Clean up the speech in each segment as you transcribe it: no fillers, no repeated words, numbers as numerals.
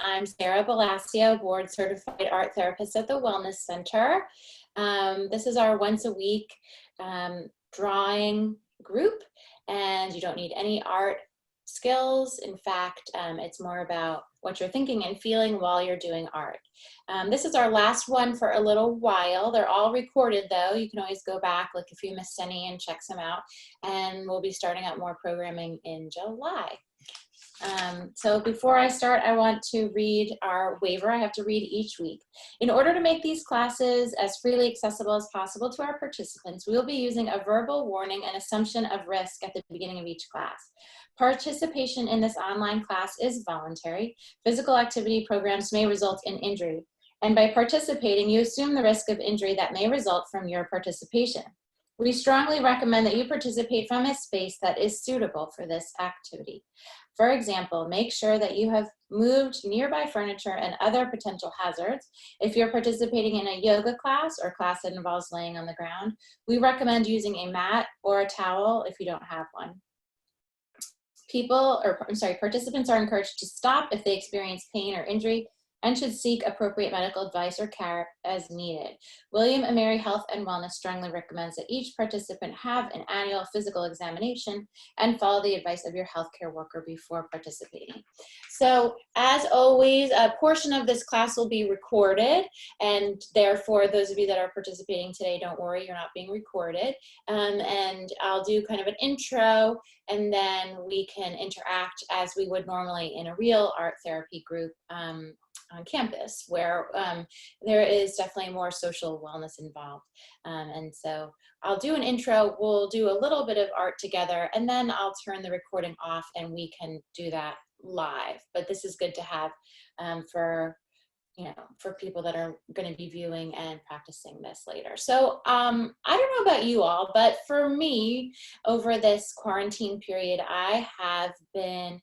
I'm Sarah Balascio, board certified art therapist at the Wellness Center. This is our once a week drawing group, and you don't need any art skills. In fact, it's more about what you're thinking and feeling while you're doing art. This is our last one for a little while. They're all recorded though. You can always go back, look if you missed any, and check some out. And we'll be starting up more programming in July. So before I start, I want to read our waiver. I have to read each week. In order to make these classes as freely accessible as possible to our participants, we will be using a verbal warning and assumption of risk at the beginning of each class. Participation in this online class is voluntary. Physical activity programs may result in injury, and by participating, you assume the risk of injury that may result from your participation. We strongly recommend that you participate from a space that is suitable for this activity. For example, make sure that you have moved nearby furniture and other potential hazards. If you're participating in a yoga class or class that involves laying on the ground, we recommend using a mat or a towel if you don't have one. Participants are encouraged to stop if they experience pain or injury and should seek appropriate medical advice or care as needed. William & Mary Health and Wellness strongly recommends that each participant have an annual physical examination and follow the advice of your healthcare worker before participating. So as always, a portion of this class will be recorded, and therefore those of you that are participating today, don't worry, you're not being recorded. And I'll do kind of an intro, and then we can interact as we would normally in a real art therapy group on campus, where there is definitely more social wellness involved. And so I'll do an intro, we'll do a little bit of art together, and then I'll turn the recording off and we can do that live. But this is good to have for people that are going to be viewing and practicing this later. So I don't know about you all, but for me, over this quarantine period, I have been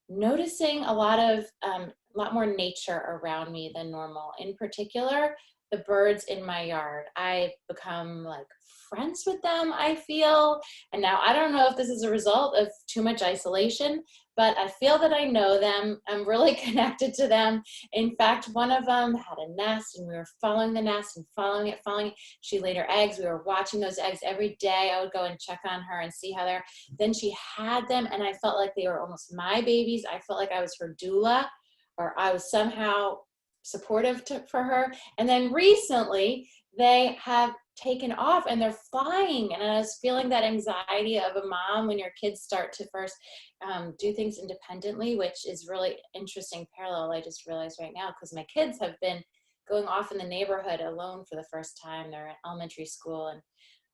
noticing a lot more nature around me than normal. In particular, the birds in my yard. I've become like friends with them, I feel. And now I don't know if this is a result of too much isolation, but I feel that I know them. I'm really connected to them. In fact, one of them had a nest, and we were following the nest and following it. She laid her eggs. We were watching those eggs every day. I would go and check on her and see how they're. Then she had them, and I felt like they were almost my babies. I felt like I was her doula, or I was somehow supportive for her. And then recently they have taken off and they're flying. And I was feeling that anxiety of a mom when your kids start to first do things independently, which is really interesting parallel I just realized right now, because my kids have been going off in the neighborhood alone for the first time. They're in elementary school,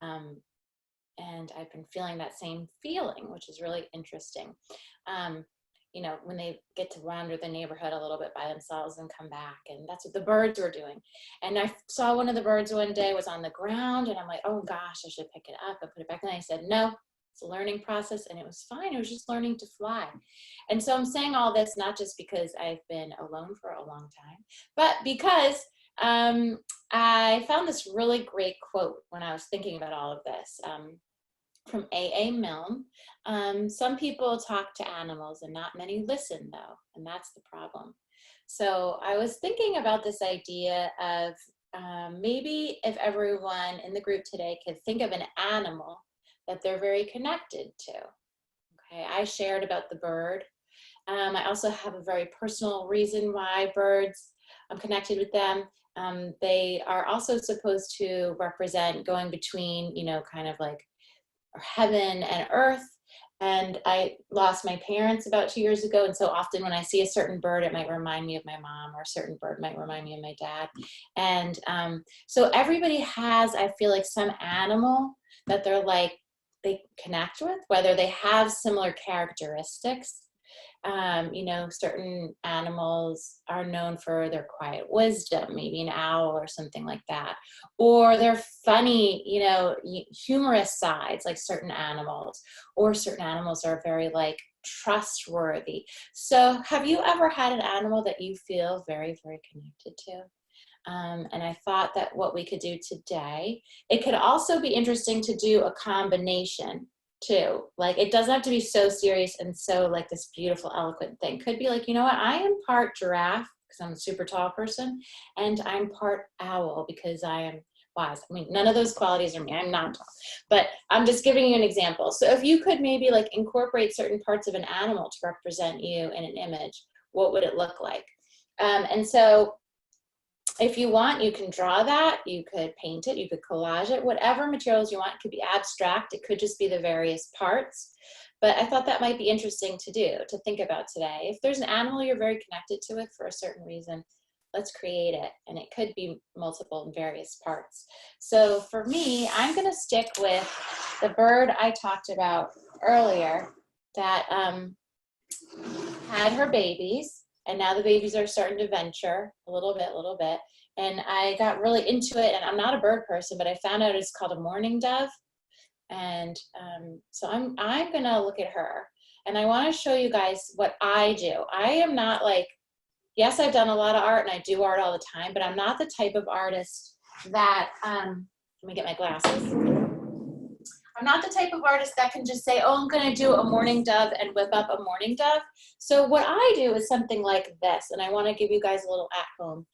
and I've been feeling that same feeling, which is really interesting. When they get to wander the neighborhood a little bit by themselves and come back. And that's what the birds were doing. And I saw one of the birds one day was on the ground, and I'm like, oh gosh, I should pick it up and put it back. And I said, no, it's a learning process. And it was fine. It was just learning to fly. And so I'm saying all this, not just because I've been alone for a long time, but because I found this really great quote when I was thinking about all of this. From A.A. Milne. Some people talk to animals and not many listen, though, and that's the problem. So I was thinking about this idea of maybe if everyone in the group today could think of an animal that they're very connected to. Okay, I shared about the bird. I also have a very personal reason why birds, I'm connected with them. They are also supposed to represent going between, kind of like heaven and earth. And I lost my parents about 2 years ago, and so often when I see a certain bird, it might remind me of my mom, or a certain bird might remind me of my dad. And so everybody has, I feel like, some animal that they connect with, whether they have similar characteristics. Certain animals are known for their quiet wisdom, maybe an owl or something like that, or their funny, humorous sides, like certain animals, or certain animals are very trustworthy. So have you ever had an animal that you feel very, very connected to? And I thought that what we could do today, it could also be interesting to do a combination too. Like, it doesn't have to be so serious and so like this beautiful, eloquent thing. Could be like, you know what, I am part giraffe because I'm a super tall person, and I'm part owl because I am wise. I mean, none of those qualities are me. I'm not tall, but I'm just giving you an example. So if you could maybe like incorporate certain parts of an animal to represent you in an image, what would it look like? And so if you want, you can draw that, you could paint it, you could collage it, whatever materials you want. It could be abstract, it could just be the various parts. But I thought that might be interesting to do, to think about today. If there's an animal you're very connected to it for a certain reason, let's create it. And it could be multiple and various parts. So for me, I'm gonna stick with the bird I talked about earlier that had her babies. And now the babies are starting to venture a little bit. And I got really into it, and I'm not a bird person, but I found out it's called a mourning dove. And so I'm gonna look at her, and I wanna show you guys what I do. I am not like, yes, I've done a lot of art and I do art all the time, but I'm not the type of artist that, let me get my glasses. I'm not the type of artist that can just say, oh, I'm gonna do a mourning dove and whip up a mourning dove. So what I do is something like this, and I wanna give you guys a little at-home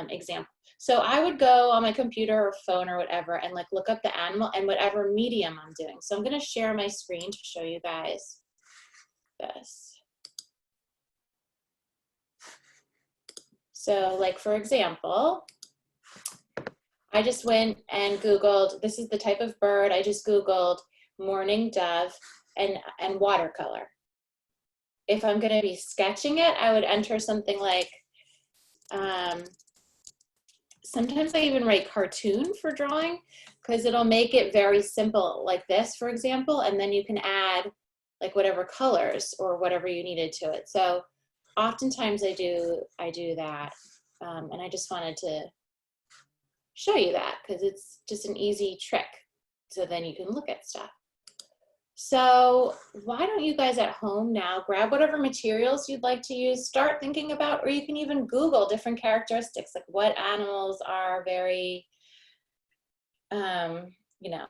example. So I would go on my computer or phone or whatever and like look up the animal and whatever medium I'm doing. So I'm gonna share my screen to show you guys this. So like for example, I just went and Googled, this is the type of bird, I just Googled mourning dove and watercolor. If I'm gonna be sketching it, I would enter something like, sometimes I even write cartoon for drawing because it'll make it very simple like this, for example, and then you can add like whatever colors or whatever you needed to it. So oftentimes I do that, and I just wanted to show you that because it's just an easy trick. So then you can look at stuff. So why don't you guys at home now grab whatever materials you'd like to use, start thinking about, or you can even Google different characteristics, like what animals are very, you know,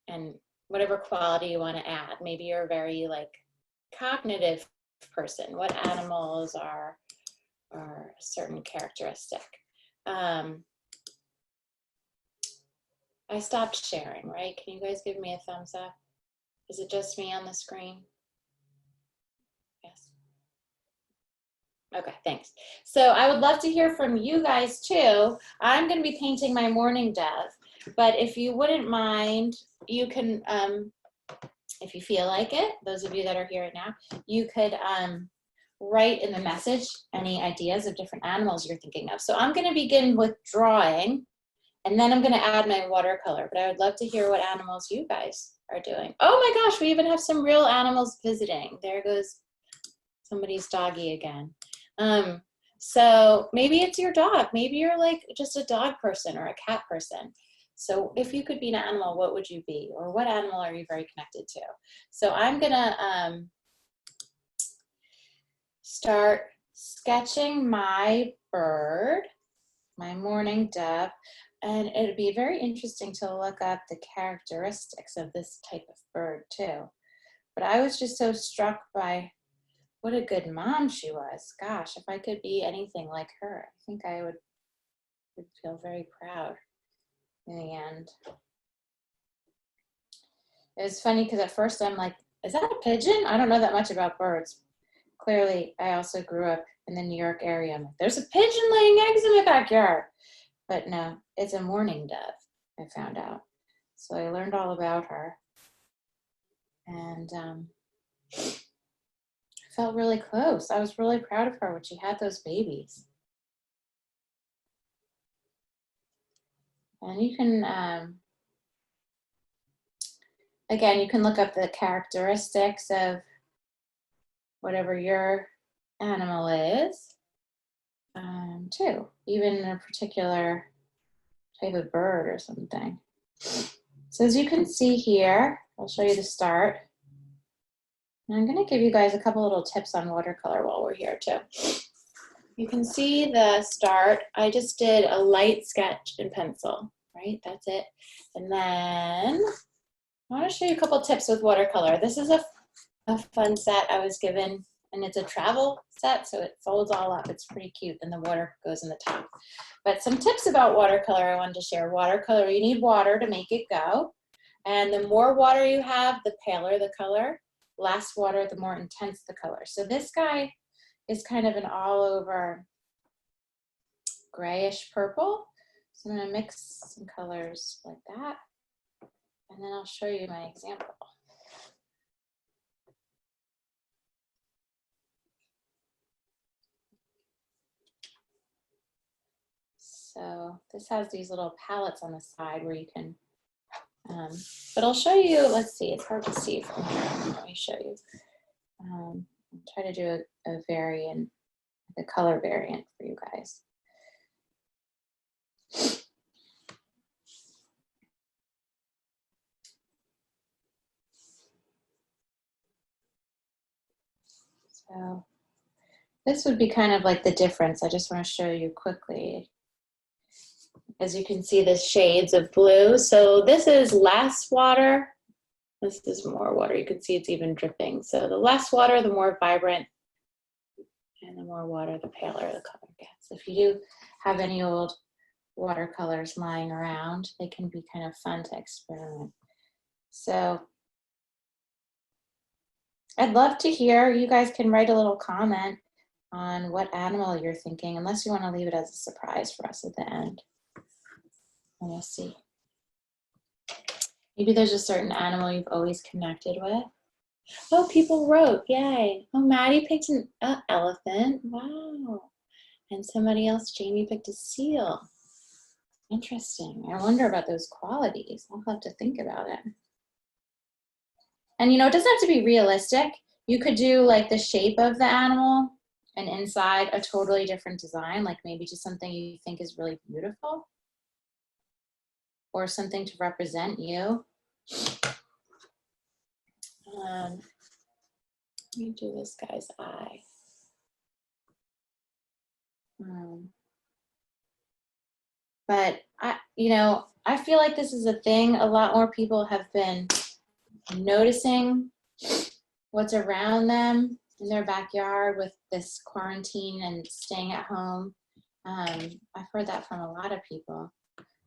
and whatever quality you want to add. Maybe you're a very like cognitive person. What animals are a certain characteristic? I stopped sharing, right? Can you guys give me a thumbs up? Is it just me on the screen? Yes. Okay, thanks. So I would love to hear from you guys too. I'm going to be painting my mourning dove, but if you wouldn't mind, you can, if you feel like it, those of you that are here right now, you could write in the message any ideas of different animals you're thinking of. So I'm going to begin with drawing, and then I'm going to add my watercolor, but I would love to hear what animals you guys are doing. Oh my gosh, we even have some real animals visiting. There goes somebody's doggy again. So maybe it's your dog. Maybe you're like just a dog person or a cat person. So if you could be an animal, what would you be? Or what animal are you very connected to? So I'm gonna start sketching my bird, my mourning dove. And it'd be very interesting to look up the characteristics of this type of bird too. But I was just so struck by what a good mom she was. Gosh, if I could be anything like her, I think I would feel very proud in the end. It was funny because at first I'm like, is that a pigeon? I don't know that much about birds. Clearly, I also grew up in the New York area. I'm like, there's a pigeon laying eggs in my backyard. But no, it's a mourning dove, I found out. So I learned all about her. And I felt really close. I was really proud of her when she had those babies. And you can, again, you can look up the characteristics of whatever your animal is. Too, even a particular type of bird or something. So as you can see here, I'll show you the start. And I'm going to give you guys a couple little tips on watercolor while we're here too. You can see the start. I just did a light sketch in pencil, right? That's it. And then I want to show you a couple tips with watercolor. This is a fun set I was given And it's a travel set, so it folds all up. It's pretty cute, and the water goes in the top. But some tips about watercolor I wanted to share. Watercolor, you need water to make it go. And the more water you have, the paler the color. Less water, the more intense the color. So this guy is kind of an all over grayish purple. So I'm gonna mix some colors like that. And then I'll show you my example. So this has these little palettes on the side where you can, but I'll show you, let's see, it's hard to see from here. Let me show you. I'll try to do a variant, a color variant for you guys. So this would be kind of like the difference. I just want to show you quickly. As you can see, the shades of blue. So this is less water. This is more water. You can see it's even dripping. So the less water, the more vibrant, and the more water, the paler the color gets. If you do have any old watercolors lying around, they can be kind of fun to experiment. So I'd love to hear, you guys can write a little comment on what animal you're thinking, unless you want to leave it as a surprise for us at the end. And we'll see. Maybe there's a certain animal you've always connected with. Oh, people wrote, yay. Oh, Maddie picked an elephant, wow. And somebody else, Jamie, picked a seal. Interesting, I wonder about those qualities. I'll have to think about it. And you know, it doesn't have to be realistic. You could do like the shape of the animal and inside a totally different design, like maybe just something you think is really beautiful or something to represent you. Let me do this guy's eye. But I feel like this is a thing. A lot more people have been noticing what's around them in their backyard with this quarantine and staying at home. I've heard that from a lot of people.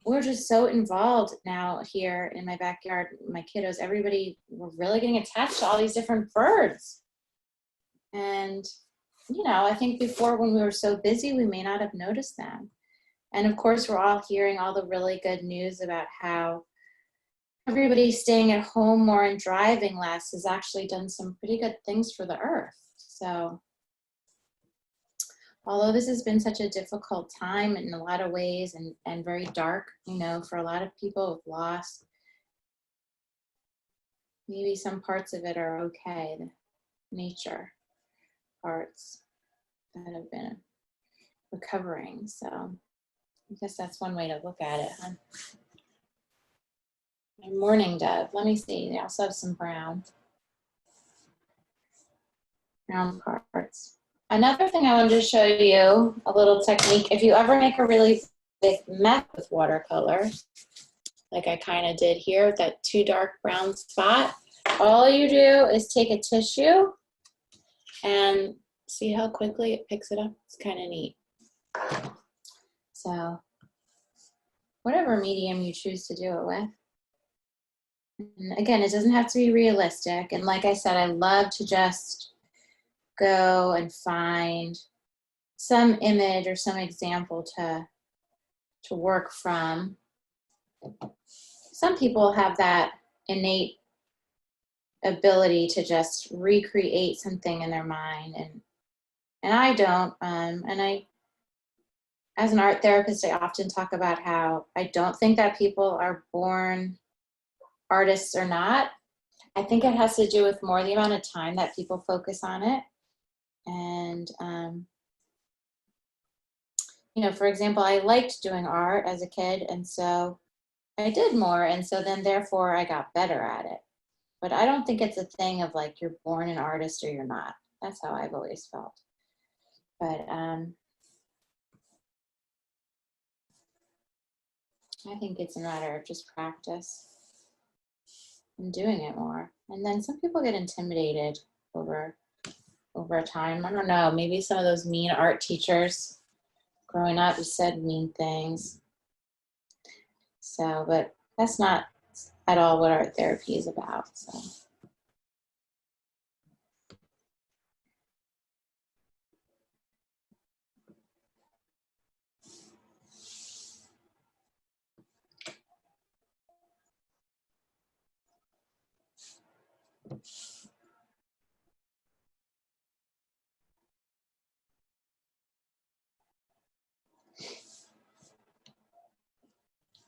We're just so involved now here in my backyard, my kiddos, everybody, we're really getting attached to all these different birds. And, you know, I think before when we were so busy, we may not have noticed them. And of course, we're all hearing all the really good news about how everybody staying at home more and driving less has actually done some pretty good things for the earth. So although this has been such a difficult time in a lot of ways and very dark, you know, for a lot of people with loss, maybe some parts of it are okay, the nature parts that have been recovering. So I guess that's one way to look at it, huh? My mourning dove, let me see, they also have some brown parts. Another thing I wanted to show you, a little technique, if you ever make a really big mess with watercolor, like I kind of did here, that too dark brown spot, all you do is take a tissue and see how quickly it picks it up. It's kind of neat. So whatever medium you choose to do it with. And again, it doesn't have to be realistic. And like I said, I love to just go and find some image or some example to work from. Some people have that innate ability to just recreate something in their mind, and I don't. And I, as an art therapist, I often talk about how I don't think that people are born artists or not. I think it has to do with more the amount of time that people focus on it. And, you know, for example, I liked doing art as a kid, and so I did more, and so then therefore I got better at it. But I don't think it's a thing of like you're born an artist or you're not. That's how I've always felt. But I think it's a matter of just practice and doing it more. And then some people get intimidated over over time. I don't know, maybe some of those mean art teachers growing up just said mean things. So, but that's not at all what art therapy is about, so.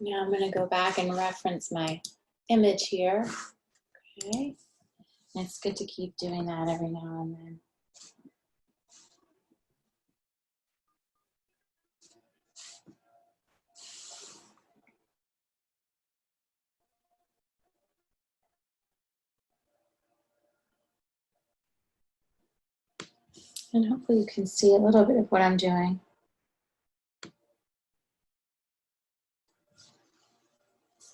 Now I'm going to go back and reference my image here. Okay. And it's good to keep doing that every now and then. And hopefully you can see a little bit of what I'm doing.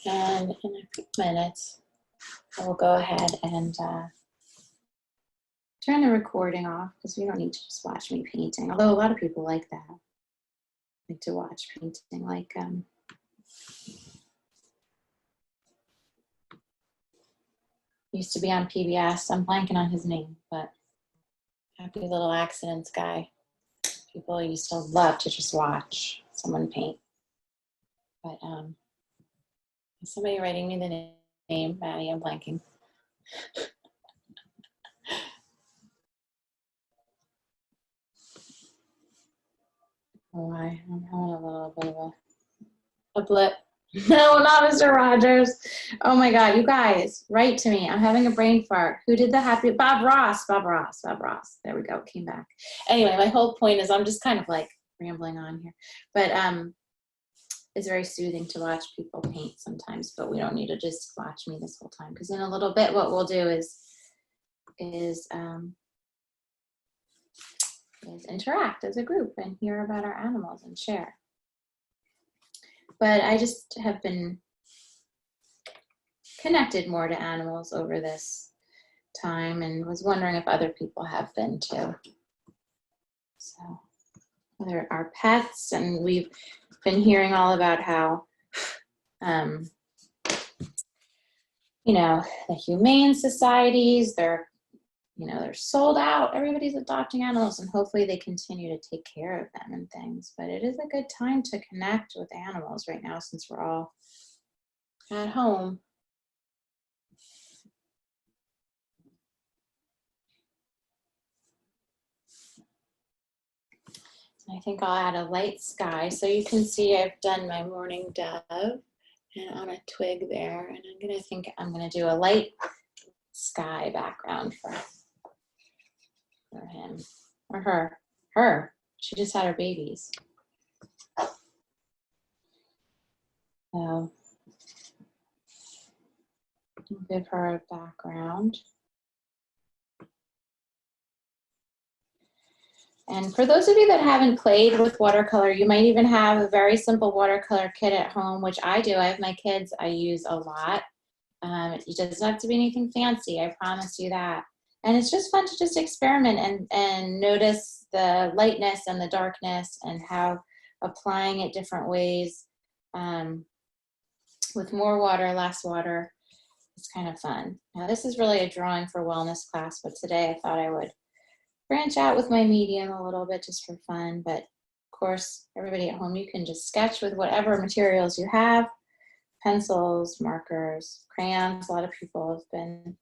And in a few minutes, I will go ahead and turn the recording off because we don't need to just watch me painting. Although a lot of people like that, like to watch painting. Like used to be on PBS. I'm blanking on his name, but Happy Little Accidents guy. People used to love to just watch someone paint. But is somebody writing me the name? Maddie, I'm blanking. Oh, I'm having a little bit of a blip. No, not Mr. Rogers. Oh my God, you guys, write to me. I'm having a brain fart. Who did the happy? Bob Ross. There we go, came back. Anyway, my whole point is I'm just kind of like rambling on here. But it's very soothing to watch people paint sometimes, but we don't need to just watch me this whole time, because in a little bit what we'll do is interact as a group and hear about our animals and share. But I just have been connected more to animals over this time and was wondering if other people have been too. So whether our pets, and we've been hearing all about how, you know, the humane societies, they're sold out. Everybody's adopting animals, and hopefully they continue to take care of them and things. But it is a good time to connect with animals right now since we're all at home. I think I'll add a light sky. So you can see I've done my morning dove and on a twig there. And I'm gonna do a light sky background for him or her. Her. She just had her babies. So I'll give her a background. And for those of you that haven't played with watercolor, you might even have a very simple watercolor kit at home, which I do. I have my kids I use a lot. It doesn't have to be anything fancy, I promise you that. And it's just fun to just experiment and notice the lightness and the darkness and how applying it different ways with more water, less water, is kind of fun. Now this is really a drawing for wellness class, but today I thought I would branch out with my medium a little bit just for fun. But of course, everybody at home, you can just sketch with whatever materials you have. Pencils, markers, crayons. A lot of people have been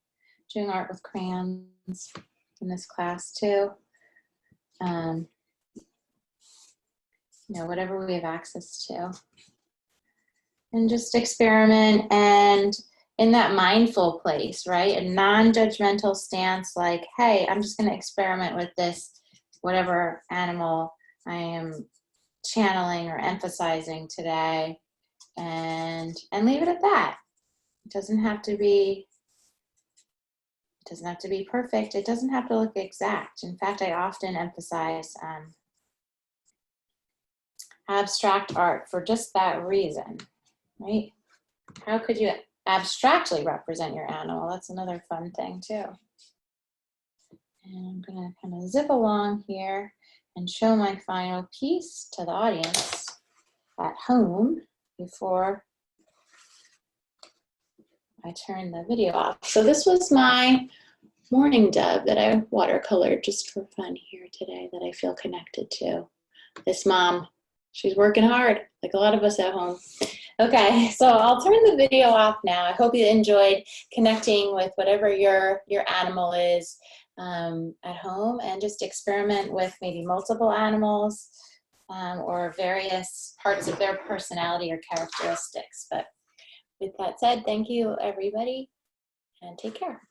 doing art with crayons in this class too. Whatever we have access to. And just experiment and in that mindful place, right? A non-judgmental stance, like, hey, I'm just going to experiment with this, whatever animal I am channeling or emphasizing today, and leave it at that. It doesn't have to be perfect. It doesn't have to look exact. In fact, I often emphasize abstract art for just that reason, right? How could you abstractly represent your animal? That's another fun thing too. And I'm gonna kind of zip along here and show my final piece to the audience at home before I turn the video off. So this was my morning dove that I watercolored just for fun here today that I feel connected to. This mom, she's working hard, like a lot of us at home. Okay, so I'll turn the video off now. I hope you enjoyed connecting with whatever your animal is at home, and just experiment with maybe multiple animals or various parts of their personality or characteristics. But with that said, thank you everybody, and take care.